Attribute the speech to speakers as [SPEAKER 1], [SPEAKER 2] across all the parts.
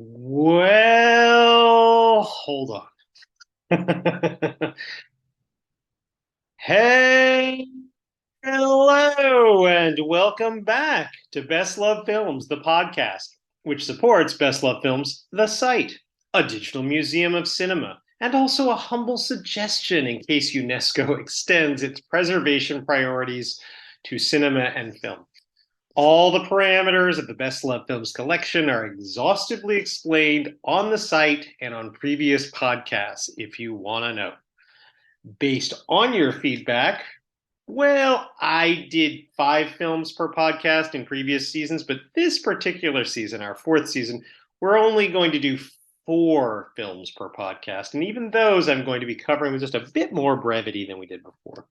[SPEAKER 1] Well, hold on. Hey, hello, and welcome back to Best Love Films, the podcast, which supports Best Love Films, the site, a digital museum of cinema, and also a humble suggestion in case UNESCO extends its preservation priorities to cinema and film. All the parameters of the Best Love Films collection are exhaustively explained on the site and on previous podcasts if you want to know. Based on your feedback, well, I did 5 films per podcast in previous seasons, but this particular season, our 4th season, we're only going to do 4 films per podcast. And even those I'm going to be covering with just a bit more brevity than we did before.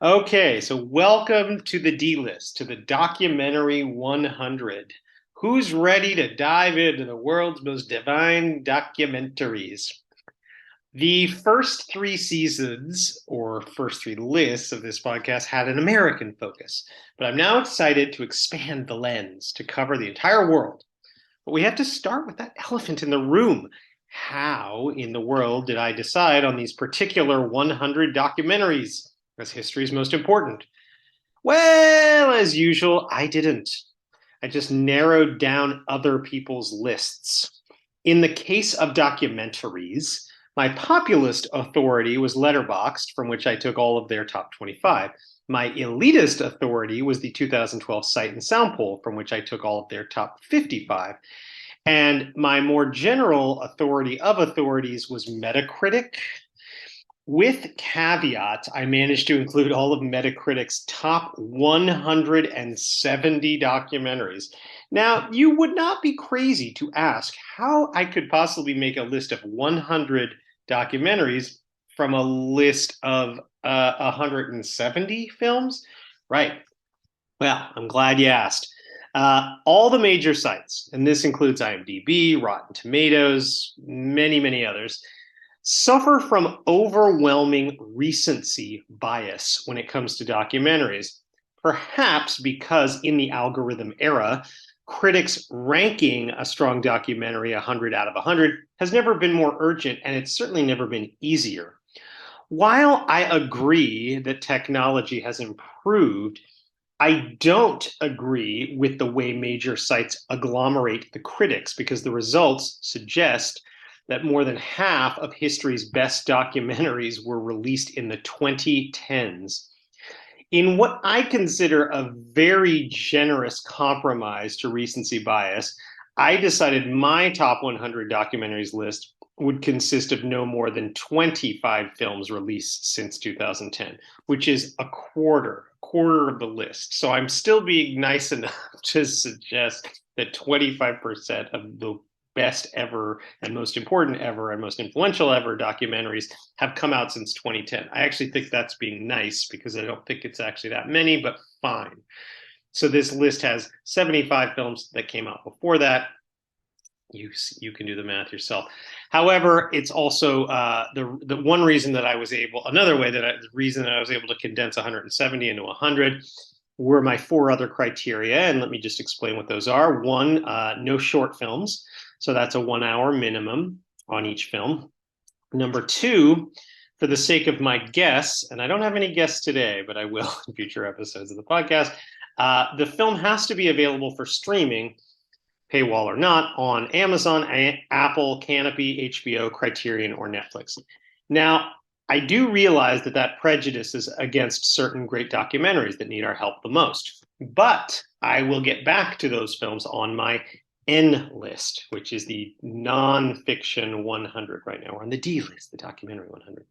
[SPEAKER 1] Okay, so welcome to the D list, to the documentary 100. Who's ready to dive into the world's most divine documentaries? The first 3 seasons, or first 3 lists of this podcast, had an American focus, but I'm now excited to expand the lens to cover the entire world. But we have to start with that elephant in the room. How in the world did I decide on these particular 100 documentaries? As history is most important. Well, as usual, I didn't. I just narrowed down other people's lists. In the case of documentaries, my populist authority was Letterboxd, from which I took all of their top 25. My elitist authority was the 2012 Sight and Sound poll, from which I took all of their top 55. And my more general authority of authorities was Metacritic. With caveat, I managed to include all of Metacritic's top 170 documentaries. Now, you would not be crazy to ask how I could possibly make a list of 100 documentaries from a list of 170 films? Right. Well, I'm glad you asked. All the major sites, and this includes IMDb, Rotten Tomatoes, many, many others, suffer from overwhelming recency bias when it comes to documentaries, perhaps because in the algorithm era, critics ranking a strong documentary 100 out of 100 has never been more urgent, and it's certainly never been easier. While I agree that technology has improved, I don't agree with the way major sites agglomerate the critics because the results suggest that more than half of history's best documentaries were released in the 2010s. In what I consider a very generous compromise to recency bias, I decided my top 100 documentaries list would consist of no more than 25 films released since 2010, which is a quarter of the list. So I'm still being nice enough to suggest that 25% of the best ever and most important ever and most influential ever documentaries have come out since 2010. I actually think that's being nice because I don't think it's actually that many, but fine. So this list has 75 films that came out before that. You can do the math yourself. However, it's also the one reason that I was able, another way that the reason that I was able to condense 170 into 100 were my 4 other criteria, and let me just explain what those are. One, no short films, so that's a 1 hour minimum on each film. Number 2, for the sake of my guests, and I don't have any guests today, but I will in future episodes of the podcast, the film has to be available for streaming, paywall or not, on Amazon, Apple, Canopy, HBO, Criterion, or Netflix. Now, I do realize that that prejudices against certain great documentaries that need our help the most, but I will get back to those films on my N list, which is the non-fiction 100 right now. We're on the D list, the documentary 100.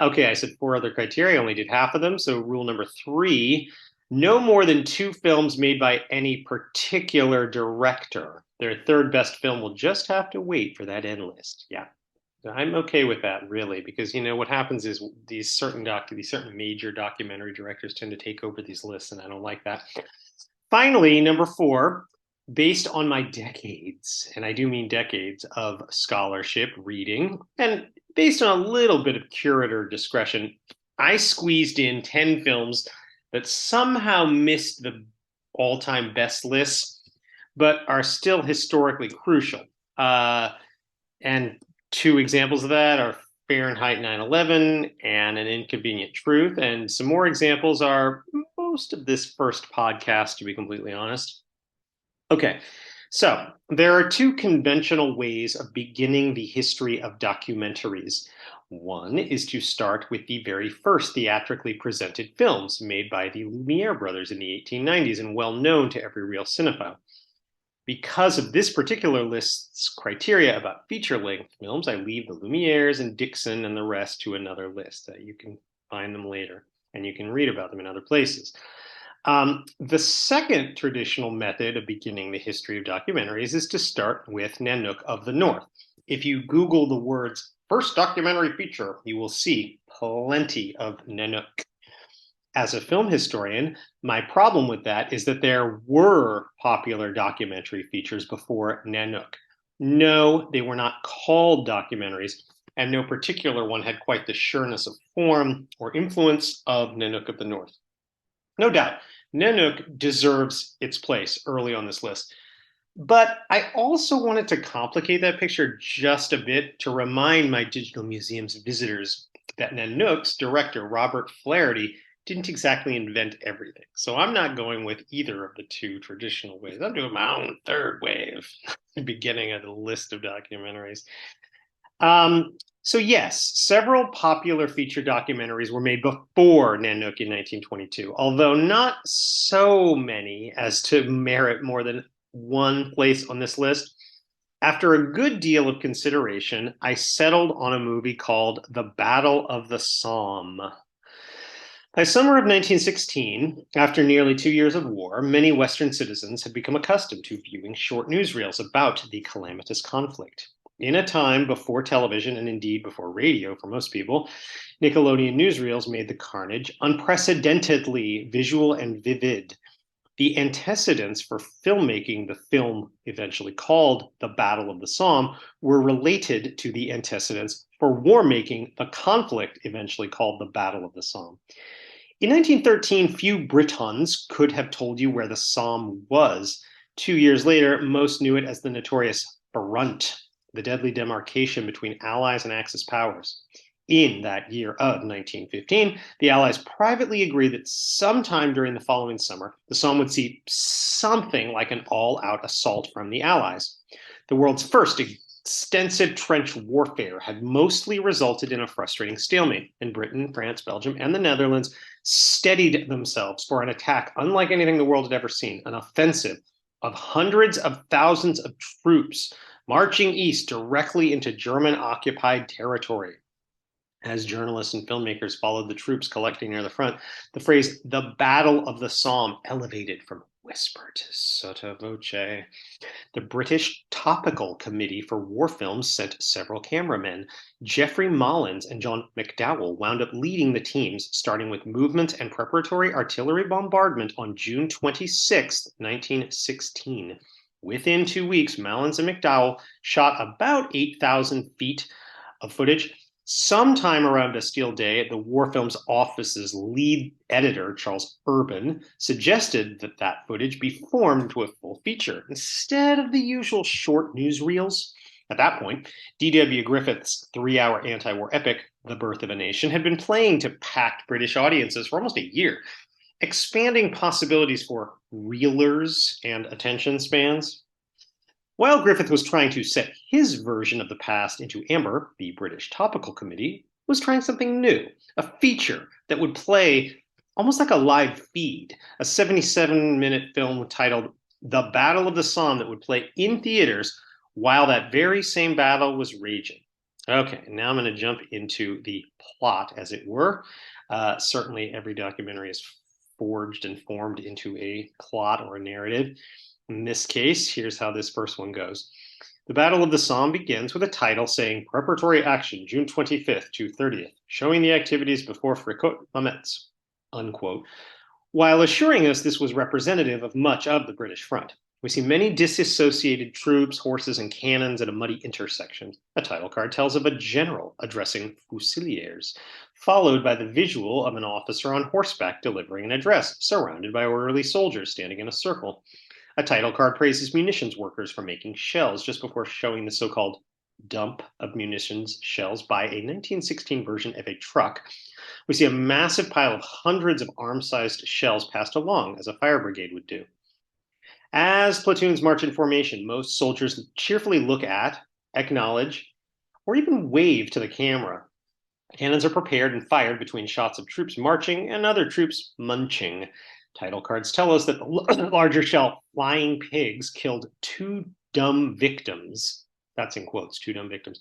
[SPEAKER 1] Okay, I said 4 other criteria. I only did half of them. So rule number 3, no more than 2 films made by any particular director. Their third best film will just have to wait for that N list. Yeah, I'm okay with that, really, because what happens is these certain major documentary directors tend to take over these lists, and I don't like that. Finally, number 4, based on my decades, and I do mean decades of scholarship, reading, and based on a little bit of curator discretion, I squeezed in 10 films that somehow missed the all-time best lists, but are still historically crucial. And two examples of that are Fahrenheit 9/11 and An Inconvenient Truth. And some more examples are most of this first podcast, to be completely honest. Okay, so there are two conventional ways of beginning the history of documentaries. One is to start with the very first theatrically presented films made by the Lumiere brothers in the 1890s and well known to every real cinephile. Because of this particular list's criteria about feature-length films, I leave the Lumieres and Dixon and the rest to another list. You can find them later, and you can read about them in other places. The second traditional method of beginning the history of documentaries is to start with NANOOK of the North. If you Google the words first documentary feature, you will see plenty of NANOOK. As a film historian, my problem with that is that there were popular documentary features before NANOOK. No, they were not called documentaries, and no particular one had quite the sureness of form or influence of NANOOK of the North. No doubt, NANOOK deserves its place early on this list. But I also wanted to complicate that picture just a bit to remind my Digital Museum's visitors that NANOOK's director, Robert Flaherty, didn't exactly invent everything. So I'm not going with either of the two traditional ways. I'm doing my own third way of beginning of the list of documentaries. So yes, several popular feature documentaries were made before NANOOK in 1922, although not so many as to merit more than one place on this list. After a good deal of consideration, I settled on a movie called The Battle of the Somme. By summer of 1916, after nearly 2 years of war, many Western citizens had become accustomed to viewing short newsreels about the calamitous conflict. In a time before television and indeed before radio for most people, Nickelodeon newsreels made the carnage unprecedentedly visual and vivid. The antecedents for filmmaking the film eventually called The Battle of the Somme were related to the antecedents for war making the conflict eventually called the Battle of the Somme. In 1913, few Britons could have told you where the Somme was. 2 years later, most knew it as the notorious Front, the deadly demarcation between Allies and Axis powers. In that year of 1915, the Allies privately agreed that sometime during the following summer, the Somme would see something like an all-out assault from the Allies. The world's first extensive trench warfare had mostly resulted in a frustrating stalemate, and Britain, France, Belgium, and the Netherlands steadied themselves for an attack unlike anything the world had ever seen, an offensive of hundreds of thousands of troops marching east directly into German-occupied territory. As journalists and filmmakers followed the troops collecting near the front, the phrase "the Battle of the Somme" elevated from whisper to sotto voce. The British Topical Committee for War Films sent several cameramen. Geoffrey Mullins and John McDowell wound up leading the teams, starting with movement and preparatory artillery bombardment on June 26, 1916. Within 2 weeks, Mullins and McDowell shot about 8,000 feet of footage. Sometime around Bastille Day, the War Films Office's lead editor, Charles Urban, suggested that that footage be formed into a full feature instead of the usual short newsreels. At that point, D.W. Griffith's 3-hour anti-war epic, The Birth of a Nation, had been playing to packed British audiences for almost a year, expanding possibilities for reelers and attention spans. While Griffith was trying to set his version of the past into amber, the British Topical Committee was trying something new, a feature that would play almost like a live feed, a 77-minute film titled The Battle of the Somme that would play in theaters while that very same battle was raging. Okay, now I'm going to jump into the plot, as it were. Certainly every documentary is forged and formed into a plot or a narrative. In this case, here's how this first one goes. The Battle of the Somme begins with a title saying Preparatory Action, June 25th to 30th, showing the activities before Fricourt-Mametz, unquote, while assuring us this was representative of much of the British front. We see many disassociated troops, horses, and cannons at a muddy intersection. A title card tells of a general addressing fusiliers, followed by the visual of an officer on horseback delivering an address, surrounded by orderly soldiers standing in a circle. A title card praises munitions workers for making shells just before showing the so-called dump of munitions shells by a 1916 version of a truck. We see a massive pile of hundreds of arm-sized shells passed along, as a fire brigade would do. As platoons march in formation, most soldiers cheerfully look at, acknowledge, or even wave to the camera. Cannons are prepared and fired between shots of troops marching and other troops munching. Title cards tell us that the larger shell flying pigs killed two dumb victims. That's in quotes, two dumb victims.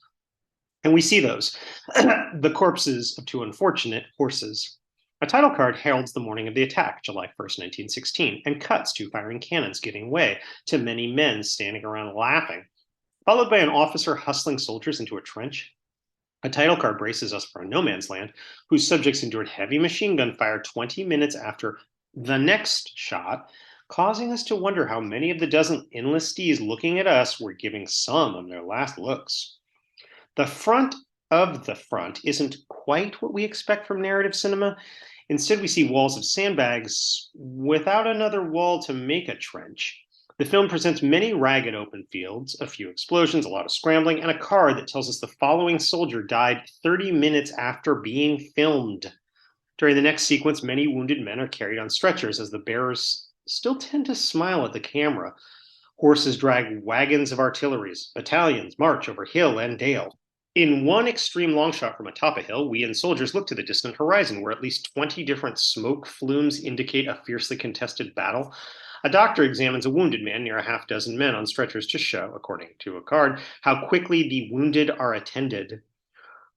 [SPEAKER 1] And we see those, the corpses of two unfortunate horses. A title card heralds the morning of the attack, July 1st, 1916, and cuts to firing cannons giving way to many men standing around laughing, followed by an officer hustling soldiers into a trench. A title card braces us for a no man's land, whose subjects endured heavy machine gun fire 20 minutes after the next shot, causing us to wonder how many of the dozen enlistees looking at us were giving some of their last looks. The front of the front isn't quite what we expect from narrative cinema. Instead, we see walls of sandbags without another wall to make a trench. The film presents many ragged open fields, a few explosions, a lot of scrambling, and a card that tells us the following soldier died 30 minutes after being filmed. During the next sequence, many wounded men are carried on stretchers as the bearers still tend to smile at the camera. Horses drag wagons of artilleries. Battalions march over hill and dale. In one extreme long shot from atop a hill, we and soldiers look to the distant horizon, where at least 20 different smoke flumes indicate a fiercely contested battle. A doctor examines a wounded man near a half dozen men on stretchers to show, according to a card, how quickly the wounded are attended.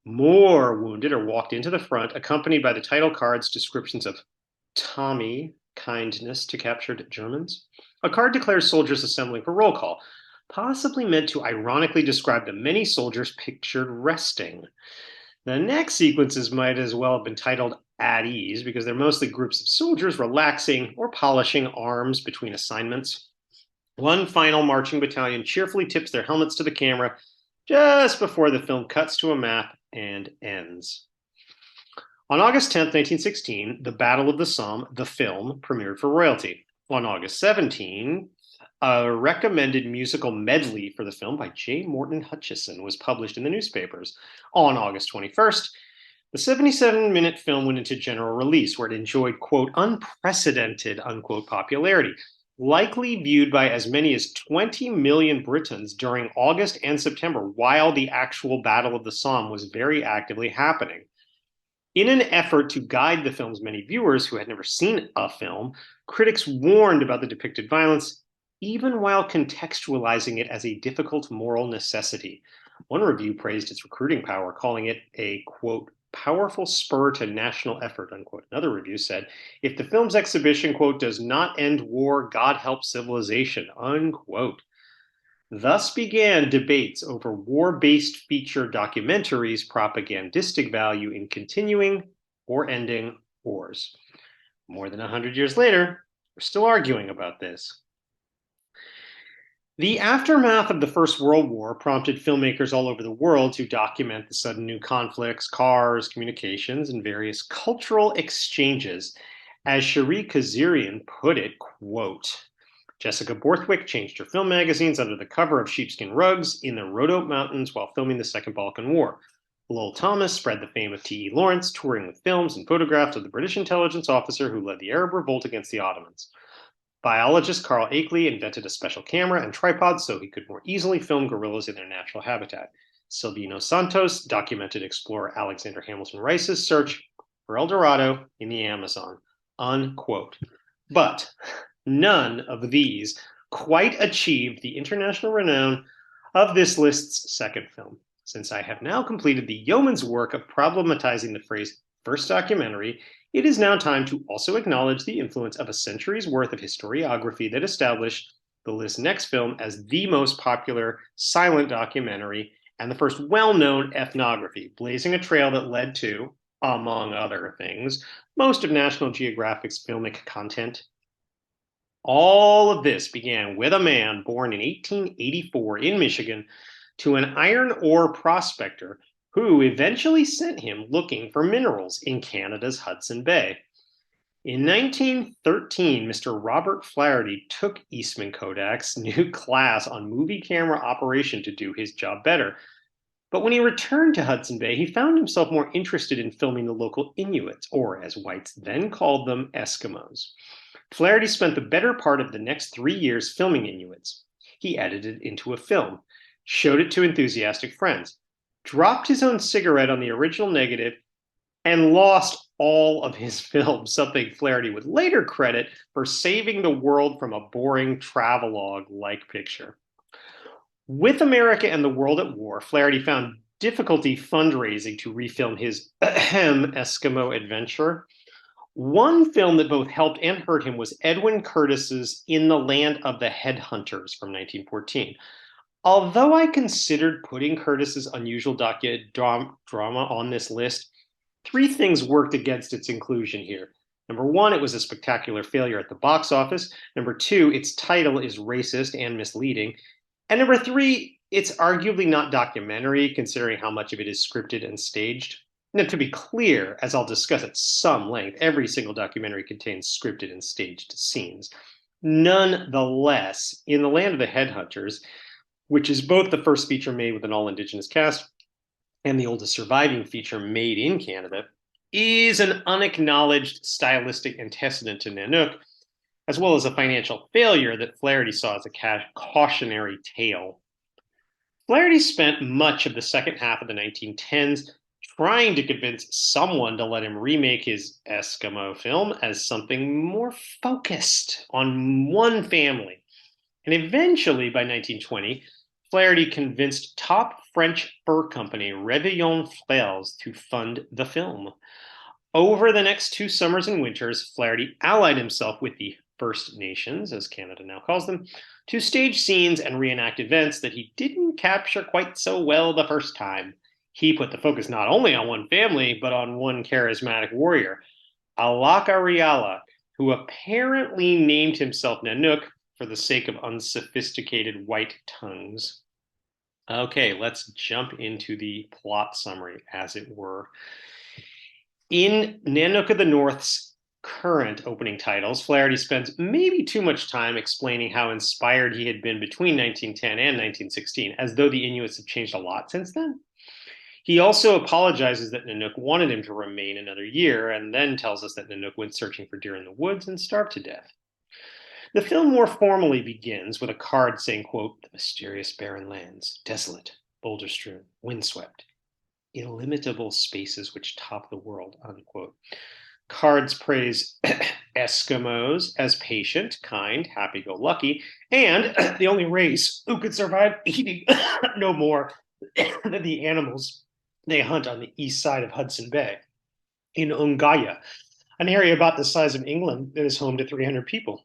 [SPEAKER 1] More wounded are walked into the front, accompanied by the title card's descriptions of Tommy, kindness to captured Germans. A card declares soldiers assembling for roll call, possibly meant to ironically describe the many soldiers pictured resting. The next sequences might as well have been titled At Ease, because they're mostly groups of soldiers relaxing or polishing arms between assignments. One final marching battalion cheerfully tips their helmets to the camera just before the film cuts to a map and ends. On August 10th, 1916, The Battle of the Somme, the film, premiered for royalty. On August 17th, a recommended musical medley for the film by J. Morton Hutchison was published in the newspapers. On August 21st, the 77-minute film went into general release, where it enjoyed, quote, unprecedented, unquote, popularity, likely viewed by as many as 20 million Britons during August and September, while the actual Battle of the Somme was very actively happening. In an effort to guide the film's many viewers who had never seen a film, critics warned about the depicted violence, even while contextualizing it as a difficult moral necessity. One review praised its recruiting power, calling it a, quote, powerful spur to national effort, unquote. Another review said, if the film's exhibition, quote, does not end war, God help civilization, unquote. Thus began debates over war-based feature documentaries' propagandistic value in continuing or ending wars. More than 100 years later, we're still arguing about this. The aftermath of the First World War prompted filmmakers all over the world to document the sudden new conflicts, cars, communications, and various cultural exchanges. As Cherie Kazarian put it, quote, Jessica Borthwick changed her film magazines under the cover of sheepskin rugs in the Rhodope Mountains while filming the Second Balkan War. Lowell Thomas spread the fame of T.E. Lawrence, touring with films and photographs of the British intelligence officer who led the Arab revolt against the Ottomans. Biologist Carl Akeley invented a special camera and tripod so he could more easily film gorillas in their natural habitat. Silvino Santos documented explorer Alexander Hamilton Rice's search for El Dorado in the Amazon, unquote. But none of these quite achieved the international renown of this list's second film. Since I have now completed the yeoman's work of problematizing the phrase first documentary, it is now time to also acknowledge the influence of a century's worth of historiography that established the list's next film as the most popular silent documentary and the first well-known ethnography, blazing a trail that led to, among other things, most of National Geographic's filmic content. All of this began with a man born in 1884 in Michigan to an iron ore prospector who eventually sent him looking for minerals in Canada's Hudson Bay. In 1913, Mr. Robert Flaherty took Eastman Kodak's new class on movie camera operation to do his job better. But when he returned to Hudson Bay, he found himself more interested in filming the local Inuits, or as whites then called them, Eskimos. Flaherty spent the better part of the next 3 years filming Inuits. He edited it into a film, showed it to enthusiastic friends, dropped his own cigarette on the original negative, and lost all of his film, something Flaherty would later credit for saving the world from a boring travelogue-like picture. With America and the world at war, Flaherty found difficulty fundraising to refilm his Eskimo adventure. One film that both helped and hurt him was Edwin Curtis's In the Land of the Headhunters from 1914. Although I considered putting Curtis's unusual drama on this list, three things worked against its inclusion here. Number one, it was a spectacular failure at the box office. Number two, its title is racist and misleading. And number three, it's arguably not documentary, considering how much of it is scripted and staged. Now, to be clear, as I'll discuss at some length, every single documentary contains scripted and staged scenes. Nonetheless, In the Land of the Headhunters, which is both the first feature made with an all-Indigenous cast and the oldest surviving feature made in Canada, is an unacknowledged stylistic antecedent to Nanook, as well as a financial failure that Flaherty saw as a cautionary tale. Flaherty spent much of the second half of the 1910s trying to convince someone to let him remake his Eskimo film as something more focused on one family. And eventually, by 1920, Flaherty convinced top French fur company Réveillon Frères to fund the film. Over the next 2 summers and winters, Flaherty allied himself with the First Nations, as Canada now calls them, to stage scenes and reenact events that he didn't capture quite so well the first time. He put the focus not only on one family, but on one charismatic warrior, Alakariala, who apparently named himself Nanook for the sake of unsophisticated white tongues. Okay, let's jump into the plot summary, as it were. In Nanook of the North's current opening titles, Flaherty spends maybe too much time explaining how inspired he had been between 1910 and 1916, as though the Inuits have changed a lot since then. He also apologizes that Nanook wanted him to remain another year, and then tells us that Nanook went searching for deer in the woods and starved to death. The film more formally begins with a card saying, quote, "The mysterious barren lands, desolate, boulder-strewn, windswept, illimitable spaces which top the world," unquote. Cards praise Eskimos as patient, kind, happy-go-lucky, and the only race who could survive eating no more than the animals they hunt on the east side of Hudson Bay, in Ungaya, an area about the size of England that is home to 300 people.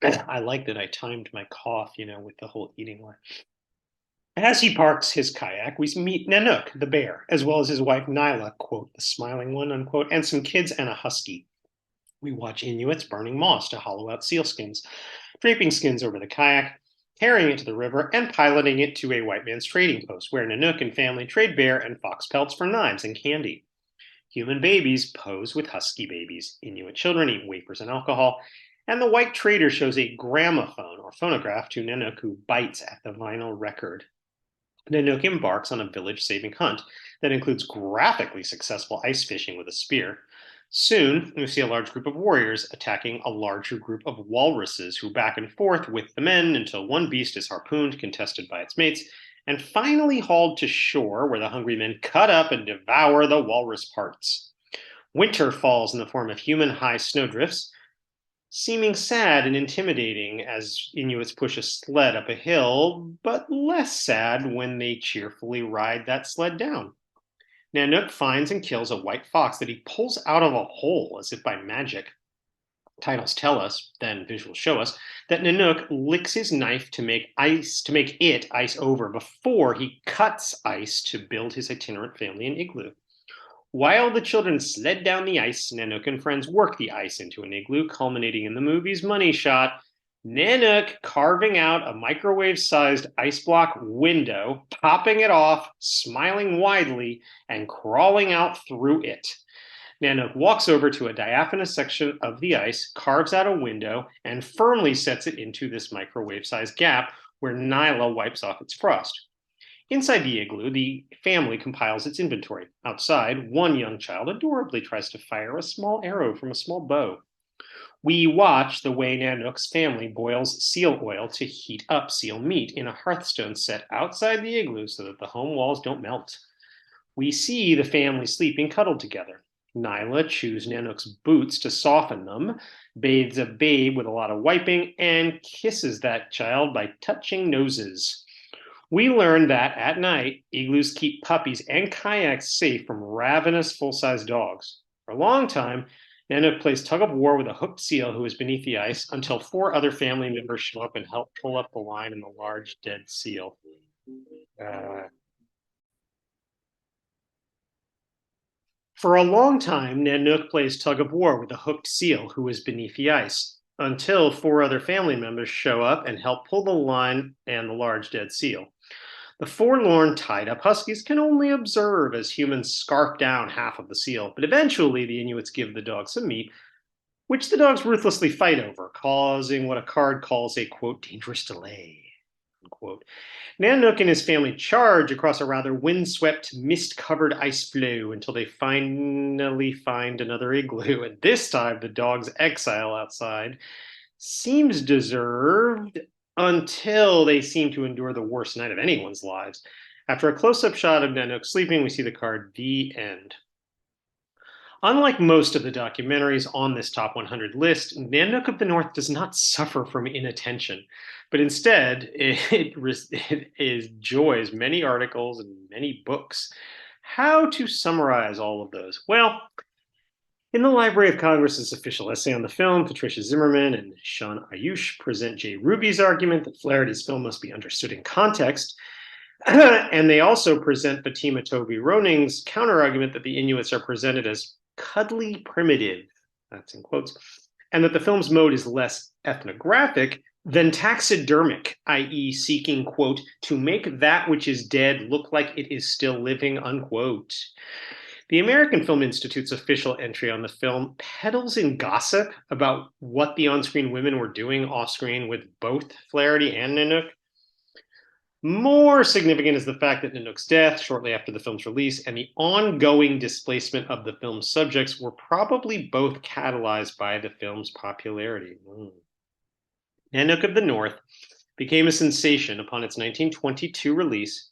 [SPEAKER 1] I like that I timed my cough, with the whole eating one. As he parks his kayak, we meet Nanook, the bear, as well as his wife Nyla, quote, "the smiling one," unquote, and some kids and a husky. We watch Inuits burning moss to hollow out sealskins, draping skins over the kayak, carrying it to the river, and piloting it to a white man's trading post, where Nanook and family trade bear and fox pelts for knives and candy. Human babies pose with husky babies. Inuit children eat wafers and alcohol, and the white trader shows a gramophone or phonograph to Nanook, who bites at the vinyl record. Nanook embarks on a village-saving hunt that includes graphically successful ice fishing with a spear. Soon, we see a large group of warriors attacking a larger group of walruses who back and forth with the men until one beast is harpooned, contested by its mates, and finally hauled to shore, where the hungry men cut up and devour the walrus parts. Winter falls in the form of human high snowdrifts, seeming sad and intimidating as Inuits push a sled up a hill, but less sad when they cheerfully ride that sled down. Nanook finds and kills a white fox that he pulls out of a hole as if by magic. Titles tell us, then visuals show us, that Nanook licks his knife to make it ice over before he cuts ice to build his itinerant family an igloo. While the children sled down the ice, Nanook and friends work the ice into an igloo, culminating in the movie's money shot, Nanook carving out a microwave-sized ice block window, popping it off, smiling widely, and crawling out through it. Nanook walks over to a diaphanous section of the ice, carves out a window, and firmly sets it into this microwave-sized gap where Nyla wipes off its frost. Inside the igloo, the family compiles its inventory. Outside, one young child adorably tries to fire a small arrow from a small bow. We watch the way Nanook's family boils seal oil to heat up seal meat in a hearthstone set outside the igloo so that the home walls don't melt. We see the family sleeping cuddled together. Nyla chews Nanook's boots to soften them, bathes a babe with a lot of wiping, and kisses that child by touching noses. We learn that at night, igloos keep puppies and kayaks safe from ravenous full-size dogs. For a long time, Nanook plays tug of war with a hooked seal who is beneath the ice until 4 other family members show up and help pull up the line in the large dead seal. For a long time, Nanook plays tug of war with a hooked seal who is beneath the ice until 4 other family members show up and help pull the line and the large dead seal. The forlorn tied-up huskies can only observe as humans scarf down half of the seal, but eventually the Inuits give the dogs some meat, which the dogs ruthlessly fight over, causing what a card calls a, quote, dangerous delay, unquote. Nanook and his family charge across a rather windswept, mist-covered ice floe until they finally find another igloo, and this time the dog's exile outside seems deserved until they seem to endure the worst night of anyone's lives. After a close-up shot of Nanook sleeping, we see the card, The End. Unlike most of the documentaries on this top 100 list, NANOOK of the North does not suffer from inattention, but instead it enjoys many articles and many books. How to summarize all of those? Well, in the Library of Congress's official essay on the film, Patricia Zimmerman and Sean Ayush present Jay Ruby's argument that Flaherty's film must be understood in context. And they also present Fatima Toby Roning's counterargument that the Inuits are presented as cuddly primitive, that's in quotes, and that the film's mode is less ethnographic than taxidermic, i.e. seeking, quote, to make that which is dead look like it is still living, unquote. The American Film Institute's official entry on the film peddles in gossip about what the on-screen women were doing off-screen with both Flaherty and Nanook. More significant is the fact that Nanook's death shortly after the film's release and the ongoing displacement of the film's subjects were probably both catalyzed by the film's popularity. Nanook of the North became a sensation upon its 1922 release,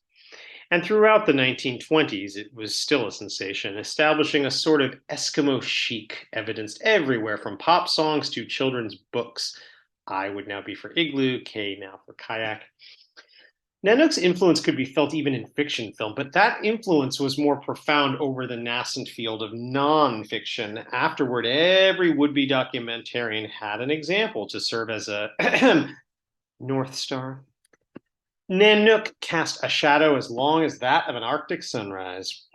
[SPEAKER 1] and throughout the 1920s it was still a sensation, establishing a sort of Eskimo chic evidenced everywhere from pop songs to children's books. I would now be for igloo, K now for kayak. Nanook's influence could be felt even in fiction film, but that influence was more profound over the nascent field of nonfiction. Afterward, every would-be documentarian had an example to serve as a North Star. Nanook cast a shadow as long as that of an Arctic sunrise.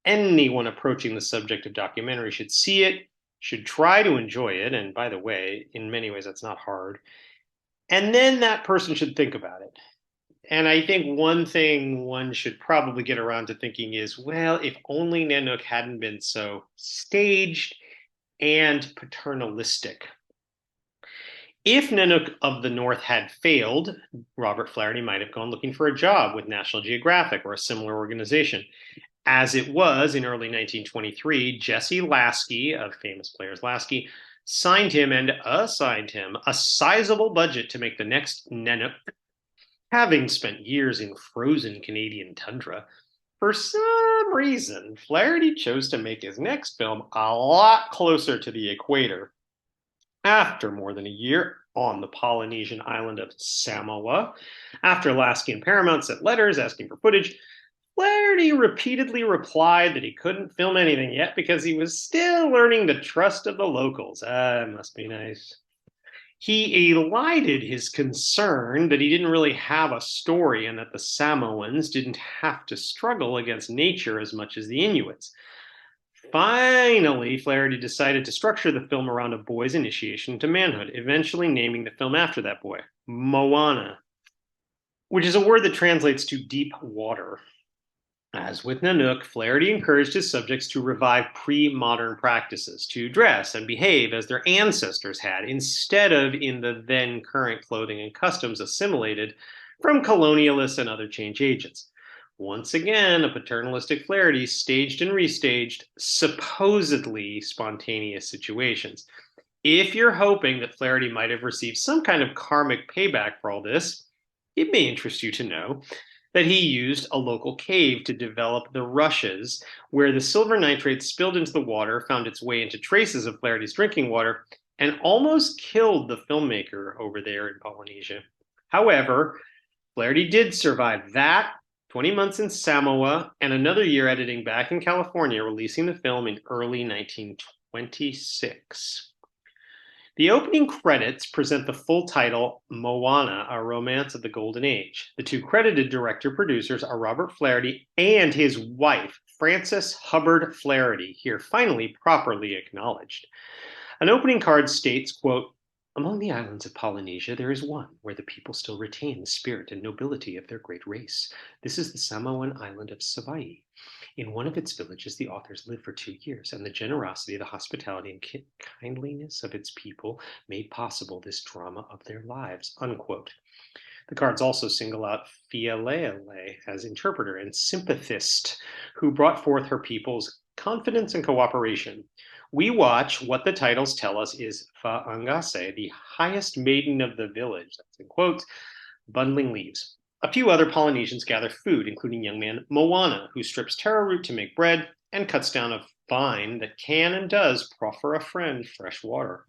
[SPEAKER 1] Anyone approaching the subject of documentary should see it, should try to enjoy it, and by the way, in many ways that's not hard, and then that person should think about it. And I think one thing one should probably get around to thinking is, well, if only Nanook hadn't been so staged and paternalistic. If Nanook of the North had failed, Robert Flaherty might have gone looking for a job with National Geographic or a similar organization. As it was in early 1923, Jesse Lasky of Famous Players Lasky signed him and assigned him a sizable budget to make the next Nanook. Having spent years in frozen Canadian tundra, for some reason, Flaherty chose to make his next film a lot closer to the equator. After more than a year on the Polynesian island of Samoa, after Lasky and Paramount sent letters asking for footage, Flaherty repeatedly replied that he couldn't film anything yet because he was still earning the trust of the locals. It must be nice. He elided his concern that he didn't really have a story and that the Samoans didn't have to struggle against nature as much as the Inuits. Finally, Flaherty decided to structure the film around a boy's initiation to manhood, eventually naming the film after that boy, Moana, which is a word that translates to deep water. As with Nanook, Flaherty encouraged his subjects to revive pre-modern practices, to dress and behave as their ancestors had, instead of in the then current clothing and customs assimilated from colonialists and other change agents. Once again, a paternalistic Flaherty staged and restaged supposedly spontaneous situations. If you're hoping that Flaherty might have received some kind of karmic payback for all this, it may interest you to know that he used a local cave to develop the rushes, where the silver nitrate spilled into the water, found its way into traces of Flaherty's drinking water, and almost killed the filmmaker over there in Polynesia. However, Flaherty did survive that, 20 months in Samoa, and another year editing back in California, releasing the film in early 1926. The opening credits present the full title, Moana, A Romance of the Golden Age. The two credited director-producers are Robert Flaherty and his wife, Frances Hubbard Flaherty, here finally properly acknowledged. An opening card states, quote, "Among the islands of Polynesia, there is one where the people still retain the spirit and nobility of their great race. This is the Samoan island of Savaii. In one of its villages, the authors lived for 2 years, and the generosity, the hospitality, and kindliness of its people made possible this drama of their lives," unquote. The cards also single out Fialele as interpreter and sympathist, who brought forth her people's confidence and cooperation. We watch what the titles tell us is Fa'angase, the highest maiden of the village, that's in quotes, bundling leaves. A few other Polynesians gather food, including young man Moana, who strips taro root to make bread and cuts down a vine that can and does proffer a friend fresh water.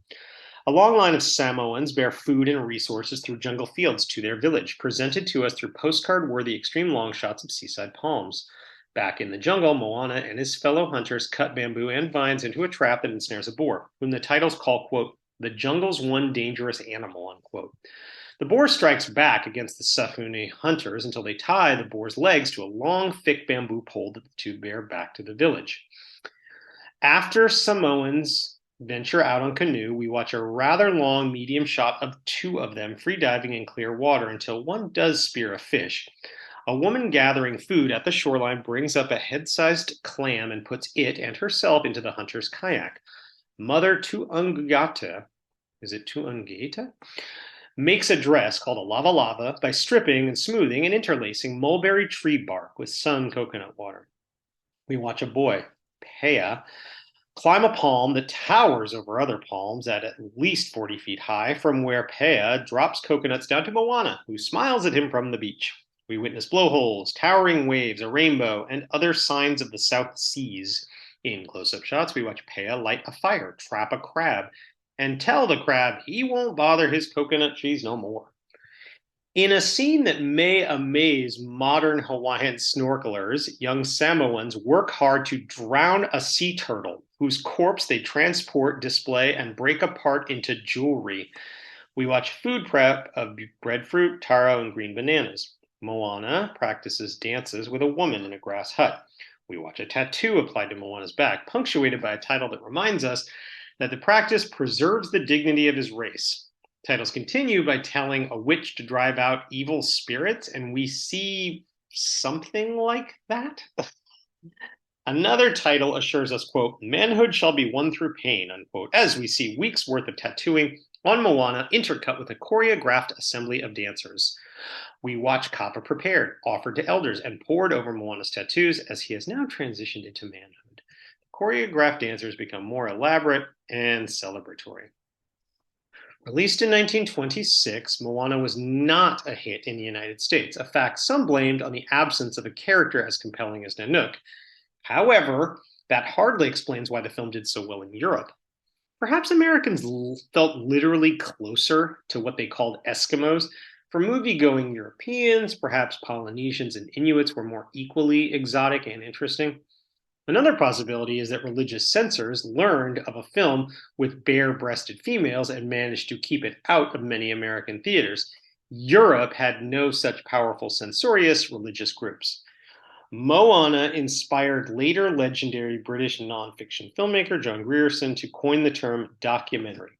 [SPEAKER 1] A long line of Samoans bear food and resources through jungle fields to their village, presented to us through postcard-worthy extreme long shots of seaside palms. Back in the jungle, Moana and his fellow hunters cut bamboo and vines into a trap that ensnares a boar, whom the titles call, quote, "the jungle's one dangerous animal," unquote. The boar strikes back against the Safune hunters until they tie the boar's legs to a long, thick bamboo pole that the two bear back to the village. After Samoans venture out on canoe, we watch a rather long medium shot of two of them freediving in clear water until one does spear a fish. A woman gathering food at the shoreline brings up a head-sized clam and puts it and herself into the hunter's kayak. Mother Tuungata, is it Tuungata? Makes a dress called a lava lava by stripping and smoothing and interlacing mulberry tree bark with sun coconut water. We watch a boy, Pea, climb a palm that towers over other palms at least 40 feet high, from where Pea drops coconuts down to Moana, who smiles at him from the beach. We witness blowholes, towering waves, a rainbow, and other signs of the South Seas. In close-up shots, we watch Pea light a fire, trap a crab, and tell the crab he won't bother his coconut cheese no more. In a scene that may amaze modern Hawaiian snorkelers, young Samoans work hard to drown a sea turtle, whose corpse they transport, display, and break apart into jewelry. We watch food prep of breadfruit, taro, and green bananas. Moana practices dances with a woman in a grass hut. We watch a tattoo applied to Moana's back, punctuated by a title that reminds us that the practice preserves the dignity of his race. Titles continue by telling a witch to drive out evil spirits, and we see something like that. Another title assures us, quote, "manhood shall be won through pain," unquote, as we see weeks' worth of tattooing on Moana intercut with a choreographed assembly of dancers. We watch kapa prepared, offered to elders, and poured over Moana's tattoos as he has now transitioned into manhood. Choreographed dancers become more elaborate and celebratory. Released in 1926, Moana was not a hit in the United States, a fact some blamed on the absence of a character as compelling as Nanook. However, that hardly explains why the film did so well in Europe. Perhaps Americans felt literally closer to what they called Eskimos. For movie-going Europeans, perhaps Polynesians and Inuits were more equally exotic and interesting. Another possibility is that religious censors learned of a film with bare-breasted females and managed to keep it out of many American theaters. Europe had no such powerful censorious religious groups. Moana inspired later legendary British nonfiction filmmaker John Grierson to coin the term documentary.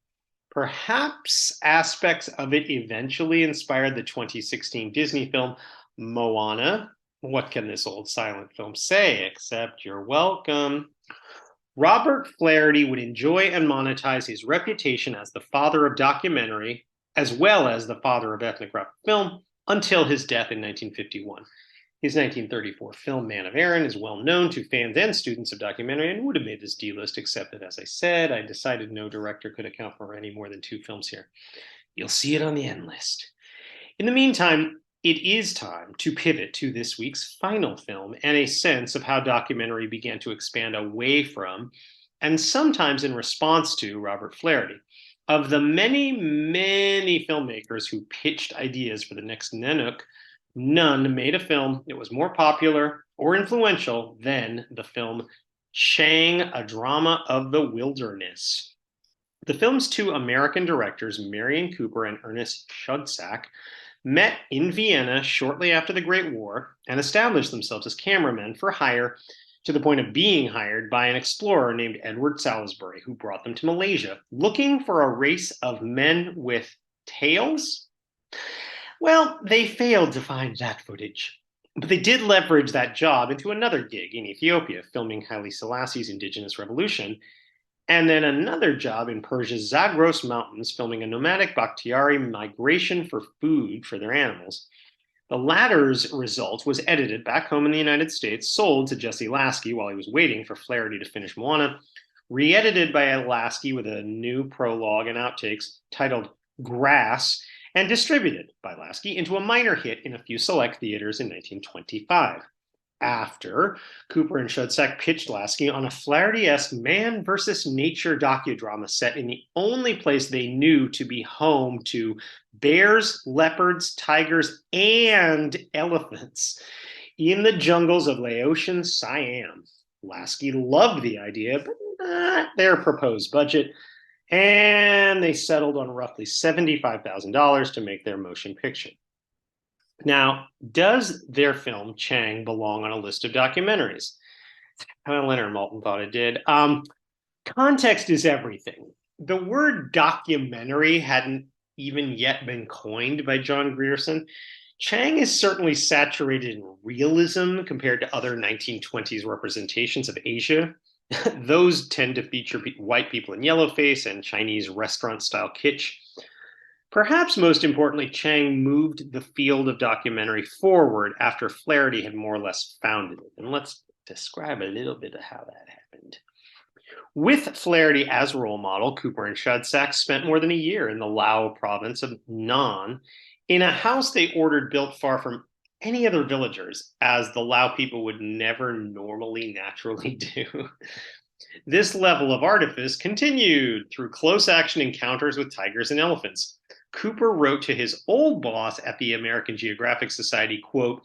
[SPEAKER 1] Perhaps aspects of it eventually inspired the 2016 Disney film Moana, What can this old silent film say except you're welcome? Robert Flaherty would enjoy and monetize his reputation as the father of documentary, as well as the father of ethnographic film, until his death in 1951. His 1934 film Man of Erin is well known to fans and students of documentary and would have made this D-list, except that, as I said, I decided no director could account for any more than 2 films here. You'll see it on the end list. In the meantime, it is time to pivot to this week's final film and a sense of how documentary began to expand away from, and sometimes in response to, Robert Flaherty. Of the many, many filmmakers who pitched ideas for the next NANOOK, none made a film that was more popular or influential than the film Chang, a Drama of the Wilderness. The film's 2 American directors, Marion Cooper and Ernest Schudsack, met in Vienna shortly after the Great War and established themselves as cameramen for hire, to the point of being hired by an explorer named Edward Salisbury, who brought them to Malaysia, looking for a race of men with tails. Well, they failed to find that footage, but they did leverage that job into another gig in Ethiopia, filming Haile Selassie's indigenous revolution, and then another job in Persia's Zagros Mountains, filming a nomadic Bakhtiari migration for food for their animals. The latter's result was edited back home in the United States, sold to Jesse Lasky while he was waiting for Flaherty to finish Moana, re-edited by Lasky with a new prologue and outtakes titled Grass, and distributed by Lasky into a minor hit in a few select theaters in 1925. After, Cooper and Schudsack pitched Lasky on a Flaherty-esque man versus nature docudrama set in the only place they knew to be home to bears, leopards, tigers, and elephants in the jungles of Laotian Siam. Lasky loved the idea, but not their proposed budget, and they settled on roughly $75,000 to make their motion picture. Now, does their film Chang belong on a list of documentaries? Leonard Maltin thought it did. Context is everything. The word documentary hadn't even yet been coined by John Grierson. Chang is certainly saturated in realism compared to other 1920s representations of Asia. Those tend to feature white people in yellowface and Chinese restaurant-style kitsch. Perhaps most importantly, Chang moved the field of documentary forward after Flaherty had more or less founded it. And let's describe a little bit of how that happened. With Flaherty as role model, Cooper and Schudsack spent more than a year in the Lao province of Nan in a house they ordered built far from any other villagers, as the Lao people would never normally naturally do. This level of artifice continued through close action encounters with tigers and elephants. Cooper wrote to his old boss at the American Geographic Society, quote,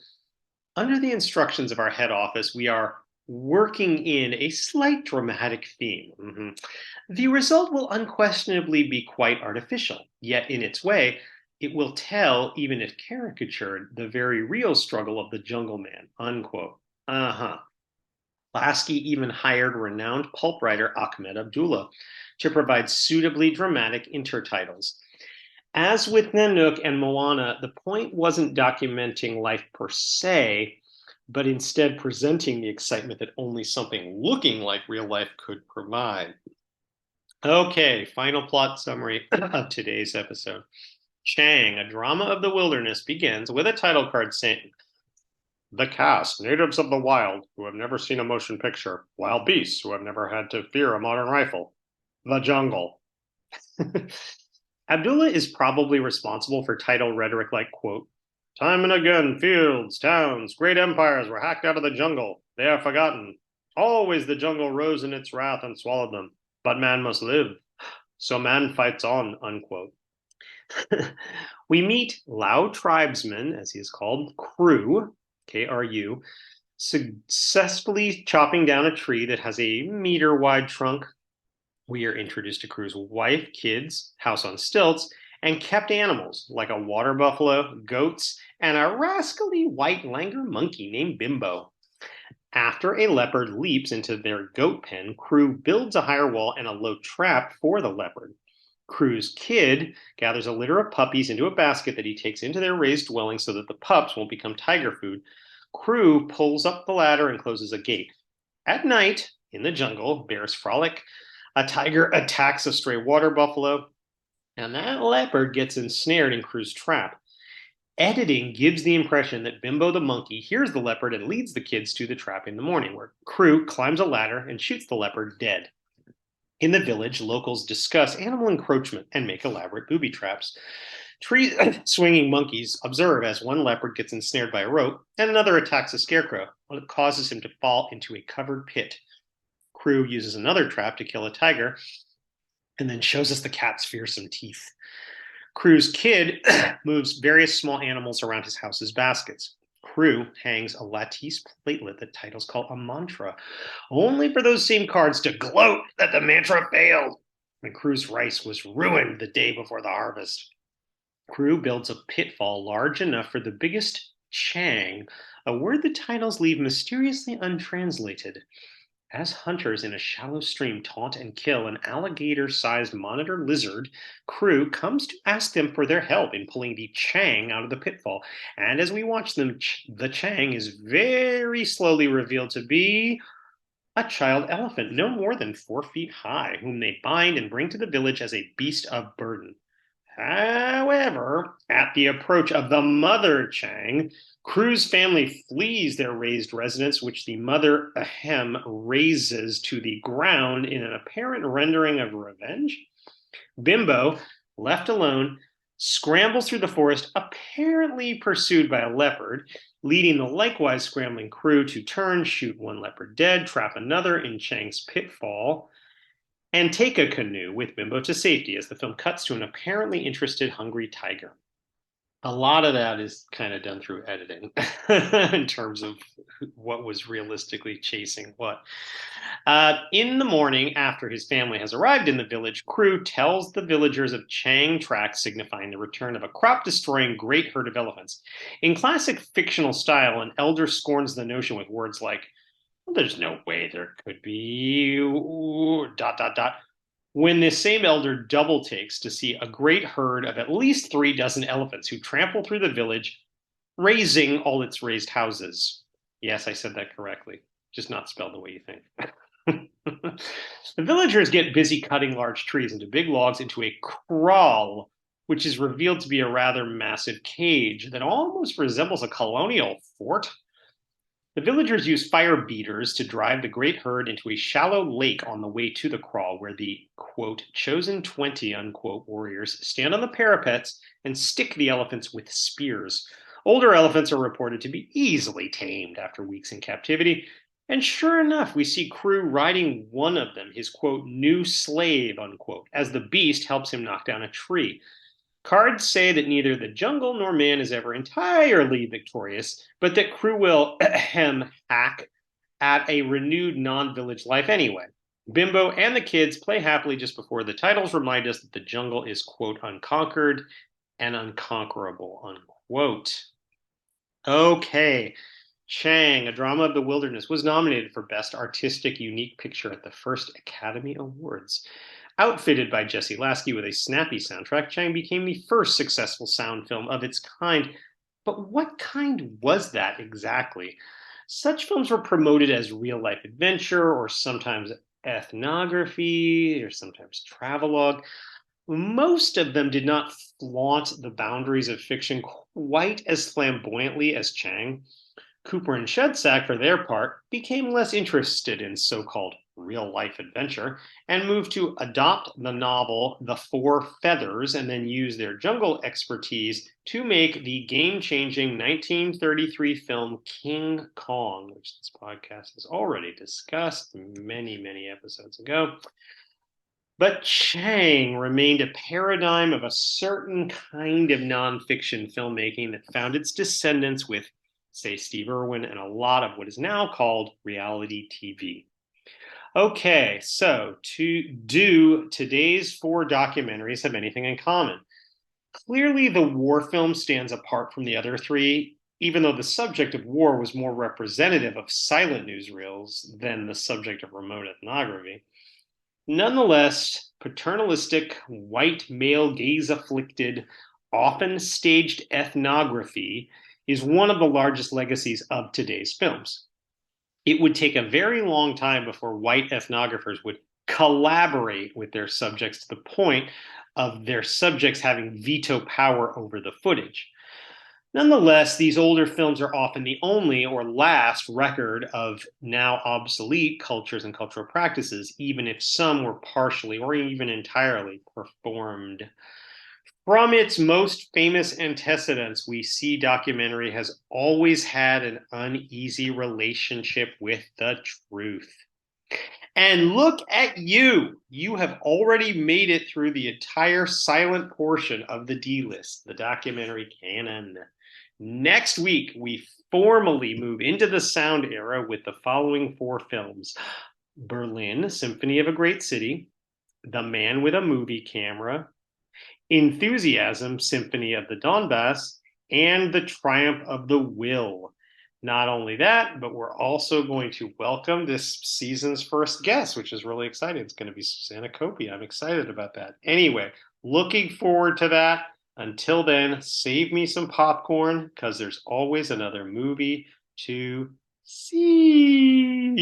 [SPEAKER 1] "Under the instructions of our head office, we are working in a slight dramatic theme. The result will unquestionably be quite artificial, yet in its way, it will tell, even if caricatured, the very real struggle of the jungle man," unquote. Lasky even hired renowned pulp writer Ahmed Abdullah to provide suitably dramatic intertitles. As with NANOOK and Moana, the point wasn't documenting life per se, but instead presenting the excitement that only something looking like real life could provide. Okay, final plot summary of today's episode. Chang, a Drama of the Wilderness, begins with a title card saying, "The cast, natives of the wild who have never seen a motion picture, wild beasts who have never had to fear a modern rifle, the jungle." Abdullah is probably responsible for title rhetoric like, quote, "Time and again, fields, towns, great empires were hacked out of the jungle. They are forgotten. Always the jungle rose in its wrath and swallowed them. But man must live. So man fights on," unquote. We meet Lao tribesman, as he is called, Kru, K-R-U, successfully chopping down a tree that has a meter-wide trunk. We are introduced to Kru's wife, kids, house on stilts, and kept animals like a water buffalo, goats, and a rascally white langur monkey named Bimbo. After a leopard leaps into their goat pen, Kru builds a higher wall and a low trap for the leopard. Kru's kid gathers a litter of puppies into a basket that he takes into their raised dwelling so that the pups won't become tiger food. Crew pulls up the ladder and closes a gate. At night, in the jungle, bears frolic. A tiger attacks a stray water buffalo, and that leopard gets ensnared in Crew's trap. Editing gives the impression that Bimbo the monkey hears the leopard and leads the kids to the trap in the morning, where Crew climbs a ladder and shoots the leopard dead. In the village, locals discuss animal encroachment and make elaborate booby traps. Tree swinging monkeys observe as one leopard gets ensnared by a rope and another attacks a scarecrow, while it causes him to fall into a covered pit. Crew uses another trap to kill a tiger and then shows us the cat's fearsome teeth. Crew's kid moves various small animals around his house as baskets. Crew hangs a lattice platelet that titles call a mantra, only for those same cards to gloat that the mantra failed when Crew's rice was ruined the day before the harvest. Crew builds a pitfall large enough for the biggest Chang, a word the titles leave mysteriously untranslated. As hunters in a shallow stream taunt and kill an alligator-sized monitor lizard, Crew comes to ask them for their help in pulling the Chang out of the pitfall. And as we watch them, the Chang is very slowly revealed to be a child elephant, no more than 4 feet high, whom they bind and bring to the village as a beast of burden. However, at the approach of the mother Chang, Crew's family flees their raised residence, which the mother Ahem razes to the ground in an apparent rendering of revenge. Bimbo, left alone, scrambles through the forest, apparently pursued by a leopard, leading the likewise scrambling Crew to turn, shoot one leopard dead, trap another in Chang's pitfall, and take a canoe with Bimbo to safety as the film cuts to an apparently interested, hungry tiger. A lot of that is kind of done through editing in terms of what was realistically chasing what. In the morning, after his family has arrived in the village, Crew tells the villagers of Chang tracks, signifying the return of a crop-destroying great herd of elephants. In classic fictional style, an elder scorns the notion with words like, well, there's no way there could be ... when this same elder double takes to see a great herd of at least 3 dozen elephants who trample through the village, razing all its raised houses. Yes, I said that correctly, just not spelled the way you think. The villagers get busy cutting large trees into big logs into a kraal, which is revealed to be a rather massive cage that almost resembles a colonial fort. The villagers use fire beaters to drive the great herd into a shallow lake on the way to the kraal, where the, quote, chosen 20, unquote, warriors stand on the parapets and stick the elephants with spears. Older elephants are reported to be easily tamed after weeks in captivity, and sure enough, we see Crew riding one of them, his, quote, new slave, unquote, as the beast helps him knock down a tree. Cards say that neither the jungle nor man is ever entirely victorious, but that Crew will hack at a renewed non-village life anyway. Bimbo and the kids play happily just before the titles remind us that the jungle is, quote, unconquered and unconquerable, unquote. Okay. Chang, A Drama of the Wilderness, was nominated for Best Artistic Unique Picture at the first Academy Awards. Outfitted by Jesse Lasky with a snappy soundtrack, Chang became the first successful sound film of its kind. But what kind was that exactly? Such films were promoted as real-life adventure, or sometimes ethnography, or sometimes travelogue. Most of them did not flaunt the boundaries of fiction quite as flamboyantly as Chang. Cooper and Shudsack, for their part, became less interested in so-called real-life adventure and moved to adopt the novel The Four Feathers and then use their jungle expertise to make the game-changing 1933 film King Kong, which this podcast has already discussed many, many episodes ago. But Chang remained a paradigm of a certain kind of nonfiction filmmaking that found its descendants with, say, Steve Irwin and a lot of what is now called reality TV. Okay, so do today's 4 documentaries have anything in common? Clearly, the war film stands apart from the other 3, even though the subject of war was more representative of silent newsreels than the subject of remote ethnography. Nonetheless, paternalistic, white male gaze-afflicted, often staged ethnography is one of the largest legacies of today's films. It would take a very long time before white ethnographers would collaborate with their subjects to the point of their subjects having veto power over the footage. Nonetheless, these older films are often the only or last record of now obsolete cultures and cultural practices, even if some were partially or even entirely performed. From its most famous antecedents, we see documentary has always had an uneasy relationship with the truth. And look at you. You have already made it through the entire silent portion of the D list, the documentary canon. Next week, we formally move into the sound era with the following 4 films: Berlin, Symphony of a Great City, The Man with a Movie Camera, Enthusiasm, Symphony of the Donbass, and The Triumph of the Will. Not only that, but we're also going to welcome this season's first guest, which is really exciting. It's going to be Susanna Copey. I'm excited about that. Anyway, looking forward to that. Until then, save me some popcorn because there's always another movie to see.